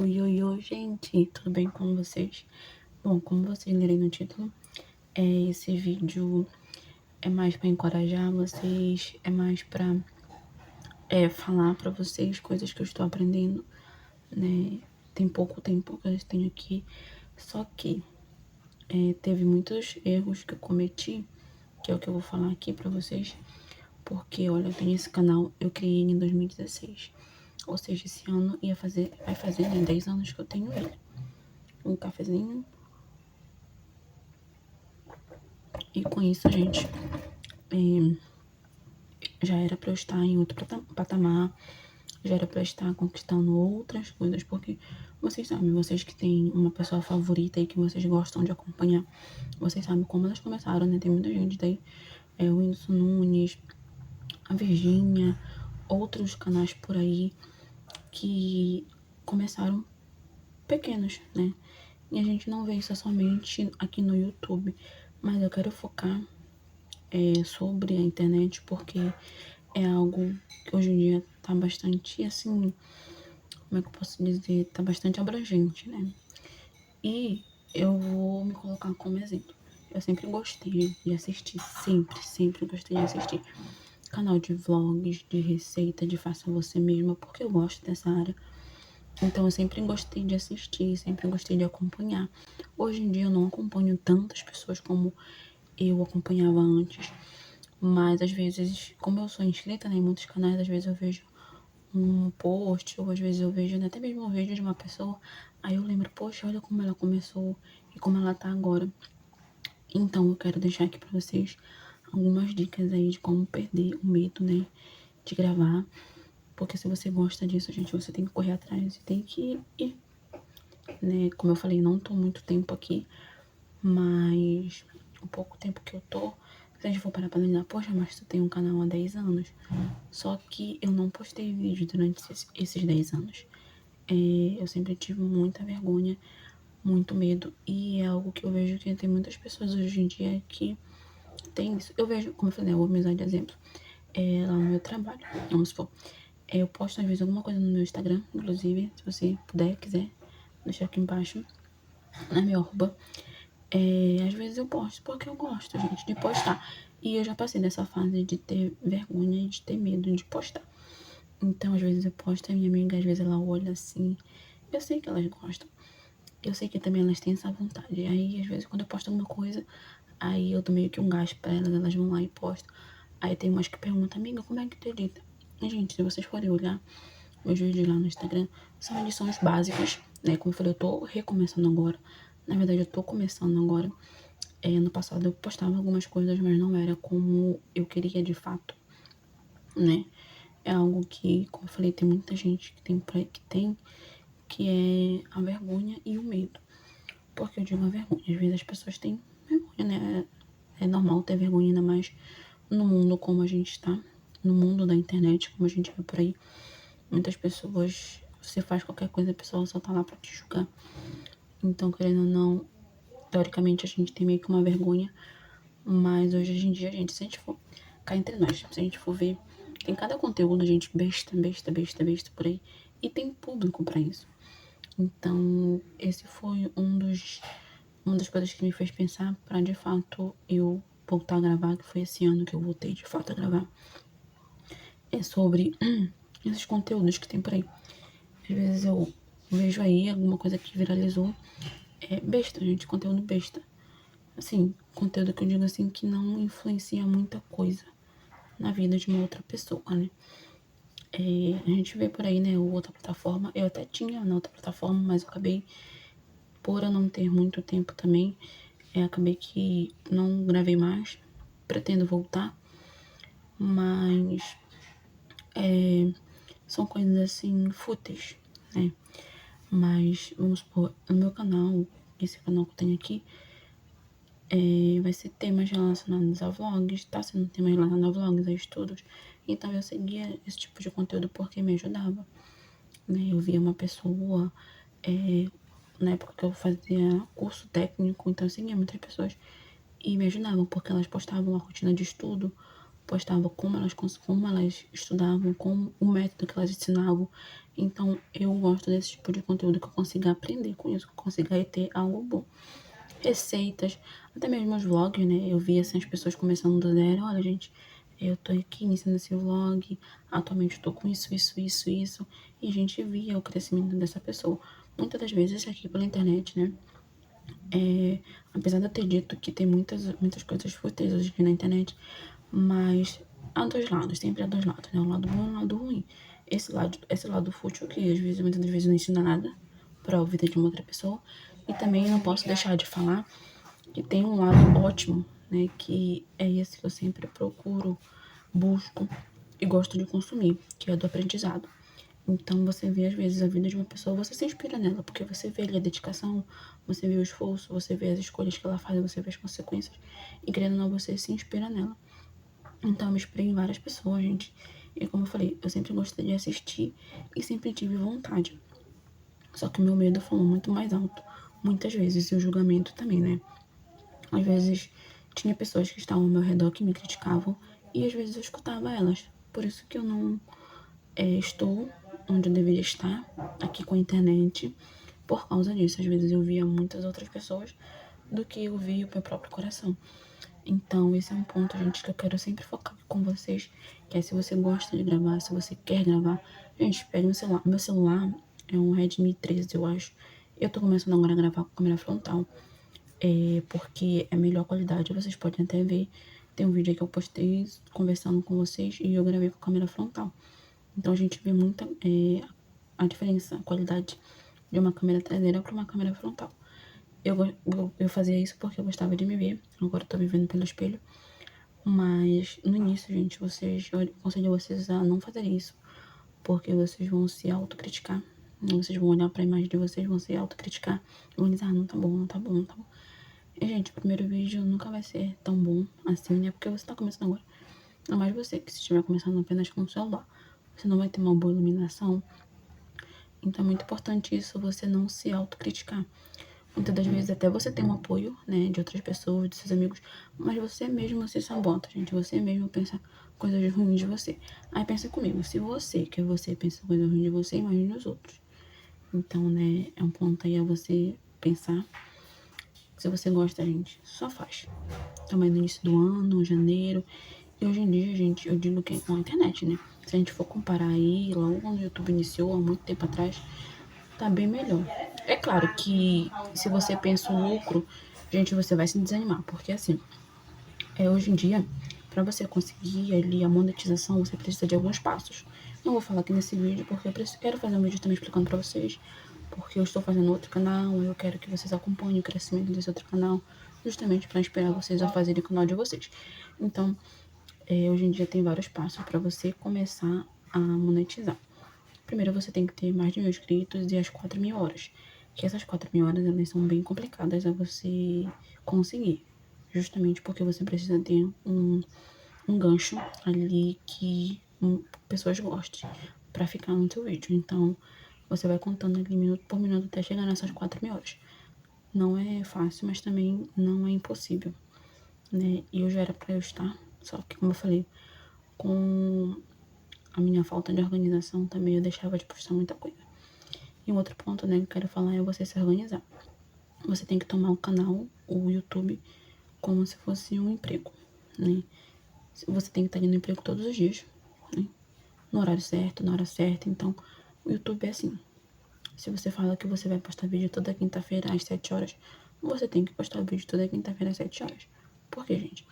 Oi, oi, oi, gente, tudo bem com vocês? Bom, como vocês lerem no título, esse vídeo é mais para encorajar vocês, é mais para falar para vocês coisas que eu estou aprendendo, né? Tem pouco tempo que eu tenho aqui, só que teve muitos erros que eu cometi, que é o que eu vou falar aqui para vocês, porque, olha, eu tenho esse canal, eu criei ele em 2016, ou seja, esse ano vai fazer, né, 10 anos que eu tenho ele. Um cafezinho. E com isso, gente, já era pra eu estar em outro patamar, já era pra eu estar conquistando outras coisas, porque vocês sabem, vocês que têm uma pessoa favorita e que vocês gostam de acompanhar, vocês sabem como elas começaram, né? Tem muita gente daí, o Whindersson Nunes, a Virgínia, outros canais por aí que começaram pequenos, né? E a gente não vê isso somente aqui no YouTube, mas eu quero focar sobre a internet, porque é algo que hoje em dia tá bastante assim, como é que eu posso dizer? Tá bastante abrangente, né? E eu vou me colocar como exemplo. Eu sempre gostei de assistir, sempre gostei de assistir canal de vlogs, de receita, de faça você mesma, porque eu gosto dessa área. Então eu sempre gostei de assistir, sempre gostei de acompanhar. Hoje em dia eu não acompanho tantas pessoas como eu acompanhava antes, mas às vezes, como eu sou inscrita, né, em muitos canais, às vezes eu vejo um post, ou às vezes eu vejo, né, até mesmo um vídeo de uma pessoa, aí eu lembro, poxa, olha como ela começou e como ela tá agora. Então eu quero deixar aqui pra vocês algumas dicas aí de como perder o medo, né, de gravar. Porque se você gosta disso, gente, você tem que correr atrás e tem que ir, né? Como eu falei, não tô muito tempo aqui, mas o pouco tempo que eu tô, se a gente for parar pra analisar, poxa, mas tu tem um canal há 10 anos. Só que eu não postei vídeo durante esses 10 anos. Eu sempre tive muita vergonha, muito medo, e é algo que eu vejo que tem muitas pessoas hoje em dia que tem isso. Eu vejo, como eu falei, eu vou me usar de exemplo, lá no meu trabalho, vamos supor. Eu posto às vezes alguma coisa no meu Instagram, inclusive, se você puder, quiser, deixar aqui embaixo, na minha arroba. Às vezes eu posto porque eu gosto, gente, de postar. E eu já passei dessa fase de ter vergonha e de ter medo de postar. Então, às vezes eu posto, a minha amiga, às vezes ela olha assim. Eu sei que elas gostam. Eu sei que também elas têm essa vontade. Aí, às vezes, quando eu posto alguma coisa, aí eu dou meio que um gás pra elas, elas vão lá e postam. Aí tem umas que perguntam, amiga, como é que tu edita? E, gente, se vocês forem olhar meus vídeos lá no Instagram, são edições básicas, né? Como eu falei, eu tô recomeçando agora. Na verdade, eu tô começando agora. No passado eu postava algumas coisas, mas não era como eu queria de fato, né? É algo que, como eu falei, tem muita gente que tem por aí que é a vergonha e o medo. Por que eu digo a vergonha? Às vezes as pessoas têm vergonha, né? É normal ter vergonha, ainda mais no mundo como a gente está, no mundo da internet, como a gente vê por aí. Muitas pessoas, você faz qualquer coisa, a pessoa só tá lá pra te julgar. Então, querendo ou não, teoricamente a gente tem meio que uma vergonha, mas hoje em dia, gente, se a gente for cá entre nós, se a gente for ver, tem cada conteúdo, gente, besta por aí, e tem público pra isso. Então, esse foi uma das coisas que me fez pensar pra, de fato, eu voltar a gravar, que foi esse ano que eu voltei, de fato, a gravar. É sobre esses conteúdos que tem por aí. Às vezes eu vejo aí alguma coisa que viralizou. É besta, gente, conteúdo besta. Assim, conteúdo que eu digo assim que não influencia muita coisa na vida de uma outra pessoa, né? A gente vê por aí, né, outra plataforma. Eu até tinha na outra plataforma, mas eu acabei, por eu não ter muito tempo também, acabei que não gravei mais. Pretendo voltar, mas são coisas assim fúteis, né? Mas vamos supor, no meu canal, esse canal que eu tenho aqui, vai ser temas relacionados a vlogs, tá sendo temas relacionados a vlogs, a estudos. Então eu seguia esse tipo de conteúdo porque me ajudava, né? Eu via uma pessoa, na época que eu fazia curso técnico, então eu seguia muitas pessoas e me ajudavam porque elas postavam a rotina de estudo postavam como elas estudavam, como o método que elas ensinavam. Então, eu gosto desse tipo de conteúdo que eu consiga aprender com isso, que eu consiga ter algo bom. Receitas, até mesmo os vlogs, né? Eu vi assim, as pessoas começando do zero. Olha, gente, eu tô aqui iniciando esse vlog, atualmente eu tô com isso. E a gente via o crescimento dessa pessoa. Muitas das vezes aqui pela internet, né? Apesar de eu ter dito que tem muitas coisas fúteis hoje aqui na internet, mas há dois lados, sempre há dois lados, né? Um lado bom e um lado ruim. Esse lado fútil, que às vezes, muitas das vezes não ensina nada para a vida de uma outra pessoa. E também não posso deixar de falar que tem um lado ótimo, né? Que é esse que eu sempre procuro, busco e gosto de consumir, que é do aprendizado. Então, você vê, às vezes, a vida de uma pessoa, você se inspira nela, porque você vê ali a dedicação, você vê o esforço, você vê as escolhas que ela faz, você vê as consequências, e querendo ou não, você se inspira nela. Então, eu me inspirei em várias pessoas, gente. E como eu falei, eu sempre gostei de assistir e sempre tive vontade. Só que o meu medo falou muito mais alto, muitas vezes, e o julgamento também, né? Às vezes, tinha pessoas que estavam ao meu redor que me criticavam, e às vezes eu escutava elas. Por isso que eu não estou onde eu deveria estar, aqui com a internet, por causa disso. Às vezes eu via muitas outras pessoas do que eu via o meu próprio coração. Então, esse é um ponto, gente, que eu quero sempre focar com vocês, que é se você gosta de gravar, se você quer gravar, gente, pegue um celular. Meu celular é um Redmi 13, eu acho. Eu tô começando agora a gravar com câmera frontal, porque é melhor qualidade, vocês podem até ver. Tem um vídeo aí que eu postei conversando com vocês e eu gravei com câmera frontal. Então a gente vê muita a diferença, a qualidade de uma câmera traseira para uma câmera frontal. Eu fazia isso porque eu gostava de me ver, agora eu tô me vendo pelo espelho. Mas no início, gente, eu aconselho vocês a não fazer isso, porque vocês vão se autocriticar. Vocês vão olhar pra imagem de vocês, vão se autocriticar e vão dizer, não tá bom, não tá bom, não tá bom. E, gente, o primeiro vídeo nunca vai ser tão bom assim, né? Porque você tá começando agora. Ainda mais você, que se estiver começando apenas com o celular, você não vai ter uma boa iluminação. Então é muito importante isso, você não se autocriticar. Muitas das vezes até você tem um apoio, né, de outras pessoas, de seus amigos, mas você mesmo se sabota, gente. Você mesmo pensa coisas ruins de você. Aí pensa comigo, se você, que você pensa coisas ruins de você, imagine os outros. Então, né, é um ponto aí a você pensar. Se você gosta, gente, só faz. Também no início do ano, janeiro. E hoje em dia, gente, eu digo que é com a internet, né? Se a gente for comparar aí, logo quando o YouTube iniciou, há muito tempo atrás, tá bem melhor. É claro que se você pensa o lucro, gente, você vai se desanimar, porque assim, hoje em dia, para você conseguir ali a monetização, você precisa de alguns passos. Não vou falar aqui nesse vídeo, porque quero fazer um vídeo também explicando para vocês, porque eu estou fazendo outro canal, eu quero que vocês acompanhem o crescimento desse outro canal, justamente para inspirar vocês a fazerem o canal de vocês. Então, hoje em dia tem vários passos para você começar a monetizar. Primeiro você tem que ter mais de 1.000 inscritos e as 4.000 horas. Que essas 4.000 horas, elas são bem complicadas a você conseguir. Justamente porque você precisa ter um gancho ali que pessoas gostem pra ficar no seu vídeo. Então, você vai contando ali minuto por minuto até chegar nessas 4.000 horas. Não é fácil, mas também não é impossível, né? E eu já era pra eu estar, só que, como eu falei, com a minha falta de organização também, eu deixava de postar muita coisa. E um outro ponto, né, que eu quero falar é você se organizar. Você tem que tomar o canal, o YouTube, como se fosse um emprego, né? Você tem que estar ali no emprego todos os dias, né? No horário certo, na hora certa. Então, o YouTube é assim. Se você fala que você vai postar vídeo toda quinta-feira às 7 horas, você tem que postar vídeo toda quinta-feira às 7 horas. Por quê, gente?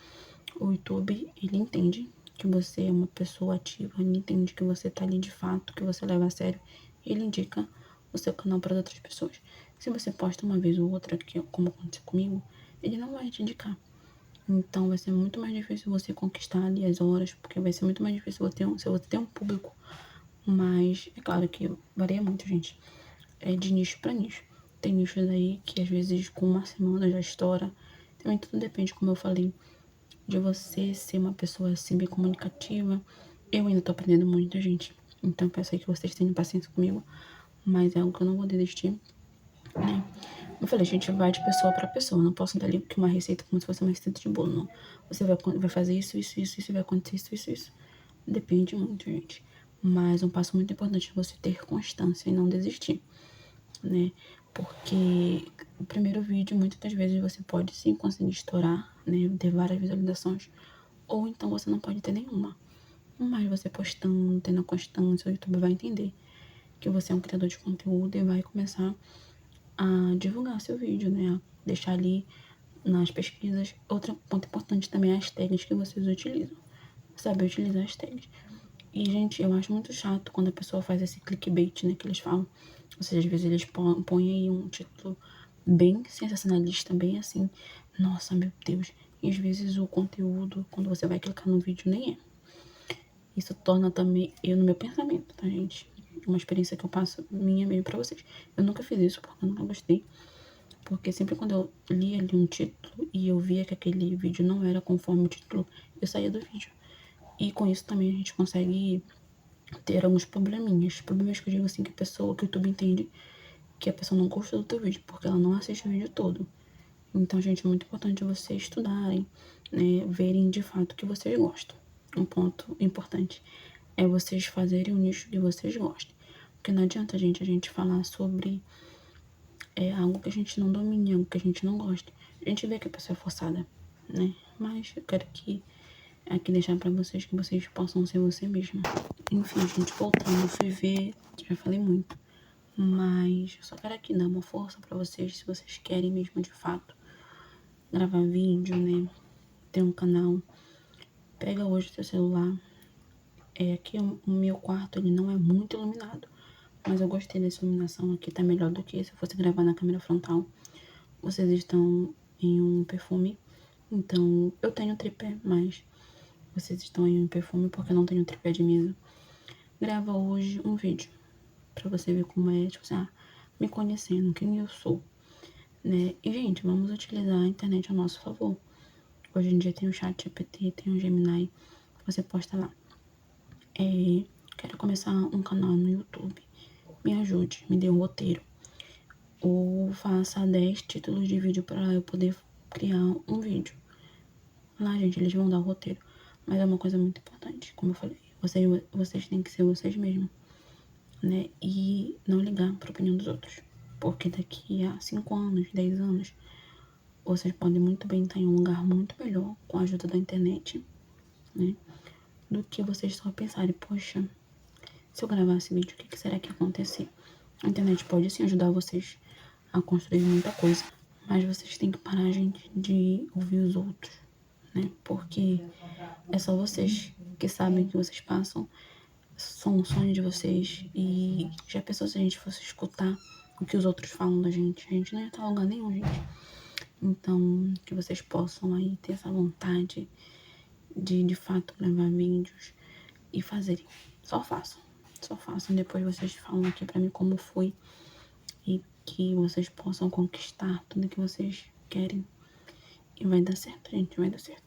O YouTube, ele entende que você é uma pessoa ativa, ele entende que você tá ali de fato, que você leva a sério, e ele indica o seu canal para outras pessoas. Se você posta uma vez ou outra, que como aconteceu comigo, ele não vai te indicar. Então vai ser muito mais difícil você conquistar ali as horas, porque vai ser muito mais difícil você ter um público. Mas é claro que varia muito, gente. É de nicho para nicho. Tem nichos aí que às vezes com uma semana já estoura. Também tudo depende, como eu falei, de você ser uma pessoa assim bem comunicativa. Eu ainda tô aprendendo muito, gente. Então peço aí que vocês tenham paciência comigo. Mas é algo que eu não vou desistir, né? Eu falei, a gente vai de pessoa pra pessoa. Não posso dar ali uma receita como se fosse uma receita de bolo, não. Você vai fazer isso, vai acontecer isso. Depende muito, gente. Mas um passo muito importante é você ter constância e não desistir, né? Porque o primeiro vídeo, muitas das vezes, você pode sim conseguir estourar, né? Ter várias visualizações. Ou então você não pode ter nenhuma. Mas você postando, tendo a constância, o YouTube vai entender que você é um criador de conteúdo e vai começar a divulgar seu vídeo, né? A deixar ali nas pesquisas. Outro ponto importante também é as tags que vocês utilizam. Saber utilizar as tags. E, gente, eu acho muito chato quando a pessoa faz esse clickbait, né? Que eles falam. Ou seja, às vezes eles põem aí um título bem sensacionalista, bem assim. Nossa, meu Deus. E às vezes o conteúdo, quando você vai clicar no vídeo, nem é. Isso torna também eu no meu pensamento, tá, gente? Uma experiência que eu passo minha mesmo pra vocês. Eu nunca fiz isso porque eu nunca gostei. Porque sempre quando eu li ali um título e eu via que aquele vídeo não era conforme o título, eu saía do vídeo. E com isso também a gente consegue ter alguns probleminhas. Problemas que eu digo assim que a pessoa, que o YouTube entende que a pessoa não gostou do teu vídeo, porque ela não assiste o vídeo todo. Então, gente, é muito importante vocês estudarem, né, verem de fato o que vocês gostam. Um ponto importante é vocês fazerem o nicho que vocês gostem. Porque não adianta, gente, a gente falar sobre algo que a gente não domine, algo que a gente não gosta. A gente vê que a pessoa é forçada, né? Mas eu quero aqui deixar pra vocês que vocês possam ser você mesma. Enfim, gente, voltando, eu fui ver, já falei muito. Mas eu só quero aqui dar uma força pra vocês, se vocês querem mesmo de fato gravar vídeo, né? Ter um canal. Pega hoje o seu celular. Aqui o meu quarto, ele não é muito iluminado. Mas eu gostei dessa iluminação aqui, tá melhor do que se eu fosse gravar na câmera frontal. Vocês estão em um perfume. Então, eu tenho tripé, mas vocês estão em um perfume porque eu não tenho tripé de mesa. Grava hoje um vídeo pra você ver como é, tipo assim, me conhecendo, quem eu sou, né? E, gente, vamos utilizar a internet a nosso favor. Hoje em dia tem o chat GPT, tem o Gemini, você posta lá. Quero começar um canal no YouTube. Me ajude, me dê um roteiro. Ou faça 10 títulos de vídeo para eu poder criar um vídeo. Lá, gente, eles vão dar o roteiro. Mas é uma coisa muito importante, como eu falei. Vocês têm que ser vocês mesmos, né? E não ligar para a opinião dos outros. Porque daqui a 5 anos, 10 anos, vocês podem muito bem estar em um lugar muito melhor com a ajuda da internet, né? Do que vocês só pensarem, poxa, se eu gravar esse vídeo, o que será que ia acontecer? A internet pode sim ajudar vocês a construir muita coisa, mas vocês têm que parar, gente, de ouvir os outros, né? Porque é só vocês que sabem o que vocês passam, são um sonho de vocês. E já pensou se a gente fosse escutar o que os outros falam da gente? A gente não ia estar em lugar nenhum, gente. Então, que vocês possam aí ter essa vontade de fato gravar vídeos e fazerem. Só façam. Só façam. Depois vocês falam aqui pra mim como foi. E que vocês possam conquistar tudo que vocês querem. E vai dar certo, gente. Vai dar certo.